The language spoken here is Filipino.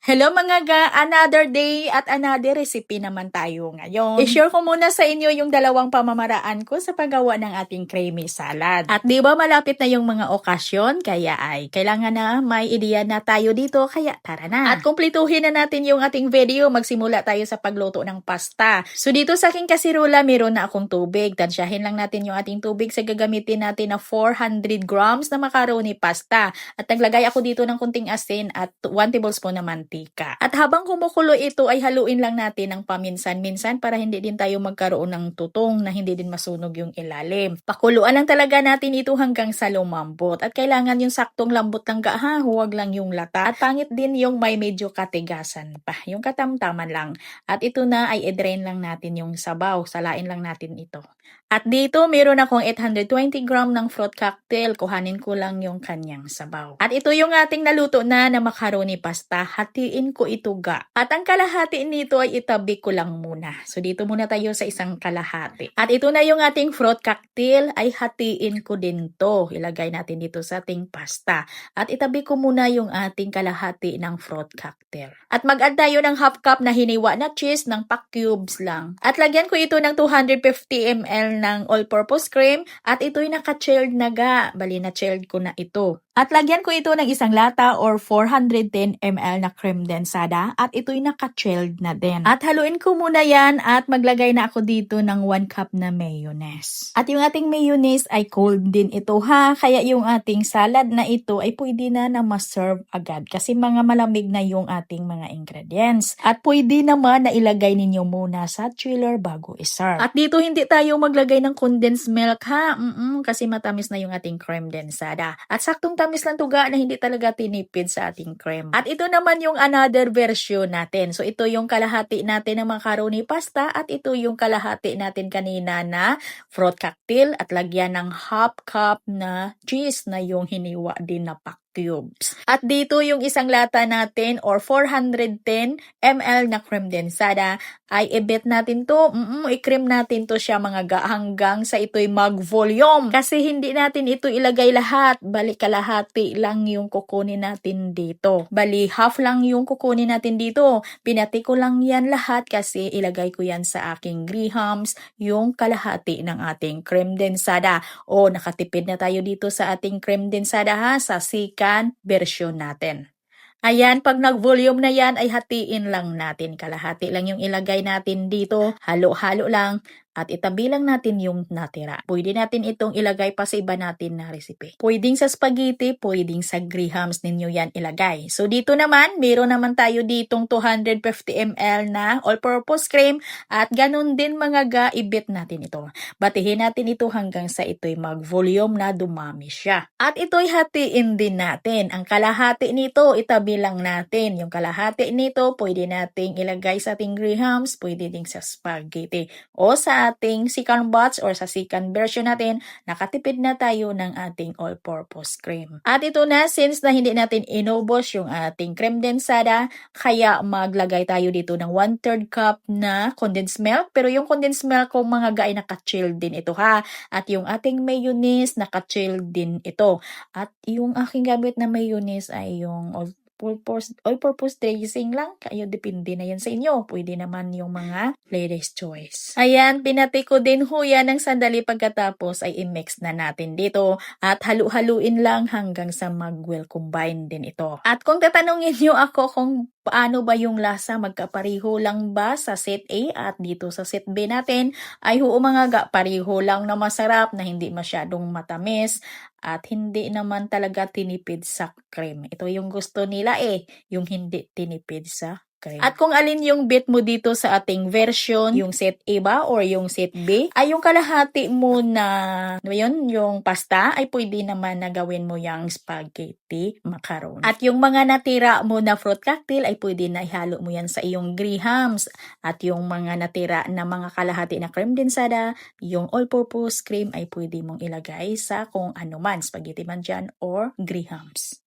Hello mga ga! Another day at another recipe naman tayo ngayon. I-share ko muna sa inyo yung dalawang pamamaraan ko sa paggawa ng ating creamy salad. At di ba malapit na yung mga okasyon, kaya ay kailangan na may ideya na tayo dito, kaya tara na. At kumplituhin na natin yung ating video, magsimula tayo sa pagluto ng pasta. So dito sa aking kasirula, meron na akong tubig. Tansyahin lang natin yung ating tubig sa gagamitin natin na 400 grams na macaroni pasta. At naglagay ako dito ng kunting asin at 1 tablespoon na mantika. At habang kumukulo ito ay haluin lang natin ng paminsan-minsan para hindi din tayo magkaroon ng tutong na hindi din masunog yung ilalim. Pakuluan lang talaga natin ito hanggang sa lumambot. At kailangan yung saktong lambot lang ha, huwag lang yung lata. At pangit din yung may medyo katigasan pa, yung katamtaman lang. At ito na ay i-drain lang natin yung sabaw, salain lang natin ito. At dito meron akong 820 gram ng fruit cocktail, kuhanin ko lang yung kanyang sabaw. At ito yung ating naluto na macaroni pasta, hatiin ko ito ga. At ang kalahati nito ay itabi ko lang muna. So dito muna tayo sa isang kalahati. At ito na yung ating fruit cocktail ay hatiin ko din to. Ilagay natin dito sa ating pasta. At itabi ko muna yung ating kalahati ng fruit cocktail. At mag-add tayo ng half cup na hiniwa na cheese ng pack cubes lang. At lagyan ko ito ng 250 ml ng all-purpose cream at ito'y naka-chilled na ga. Bali na chilled ko na ito. At lagyan ko ito ng isang lata or 410 ml na cream densada at ito'y naka-chilled na din. At haluin ko muna yan at maglagay na ako dito ng 1 cup na mayonnaise. At yung ating mayonnaise ay cold din ito ha, kaya yung ating salad na ito ay pwede na ma-serve agad kasi mga malamig na yung ating mga ingredients. At pwede naman na ilagay ninyo muna sa chiller bago i-serve. At dito hindi tayo maglagay ng condensed milk ha, kasi matamis na yung ating cream densada. At saktong tamis lang tuga na hindi talaga tinipid sa ating cream. At ito naman yung another version natin. So ito yung kalahati natin ng macaroni pasta at ito yung kalahati natin kanina na fruit cocktail at lagyan ng half cup na cheese na yung hiniwa din na pack cubes. At dito yung isang lata natin or 410 ml na cream densada ay i-beat natin to, i-cream natin to siya mga ga hanggang sa ito'y mag-volume. Kasi hindi natin ito ilagay lahat, bali kalahati lang yung kukunin natin dito. Bali half lang yung kukunin natin dito. Pinati ko lang yan lahat kasi ilagay ko yan sa aking grahams, yung kalahati ng ating cream densada. O nakatipid na tayo dito sa ating cream densada ha, sa second version natin. Ayan, pag nag-volume na yan ay hatiin lang natin. Kalahati lang yung ilagay natin dito. Halo-halo lang. At itabi lang natin yung natira. Pwede natin itong ilagay pa sa iba natin na recipe. Pwedeng sa spaghetti, pwedeng sa grahams ninyo yan ilagay. So dito naman, meron naman tayo ditong 250 ml na all-purpose cream. At ganun din mga ga, i-beat natin ito. Batihin natin ito hanggang sa ito'y mag-volume na dumami siya. At ito'y hatiin din natin. Ang kalahati nito, itabi lang natin. Yung kalahati nito, pwede nating ilagay sa ating grahams, pwede din sa spaghetti. O sa ating second batch or sa second version natin, nakatipid na tayo ng ating all-purpose cream. At ito na, since na hindi natin inubos yung ating cream densada, kaya maglagay tayo dito ng 1/3 cup na condensed milk. Pero yung condensed milk ko mga ga ay naka-chill din ito ha. At yung ating mayonnaise, naka-chill din ito. At yung aking gamit na mayonnaise ay yung all-purpose dressing lang. Kayo, depende na yan sa inyo. Pwede naman yung mga ladies choice. Ayan, pinati ko din ho yan ng sandali pagkatapos ay i-mix na natin dito. At halu-haluin lang hanggang sa mag-well combine din ito. At kung tatanungin nyo ako kung paano ba yung lasa, magkapariho lang ba sa set A at dito sa set B natin, ay mga ga, pariho lang na masarap na hindi masyadong matamis at hindi naman talaga tinipid sa cream. Ito yung gusto nila yung hindi tinipid sa cream. At kung alin yung bet mo dito sa ating version, yung set A ba or yung set B, ay yung kalahati mo na yung pasta ay pwede naman na gawin mo yung spaghetti macaroni. At yung mga natira mo na fruit cocktail ay pwede na ihalo mo yan sa iyong grahams. At yung mga natira na mga kalahati na cream densada, yung all-purpose cream ay pwede mong ilagay sa kung ano man, spaghetti man dyan or grahams.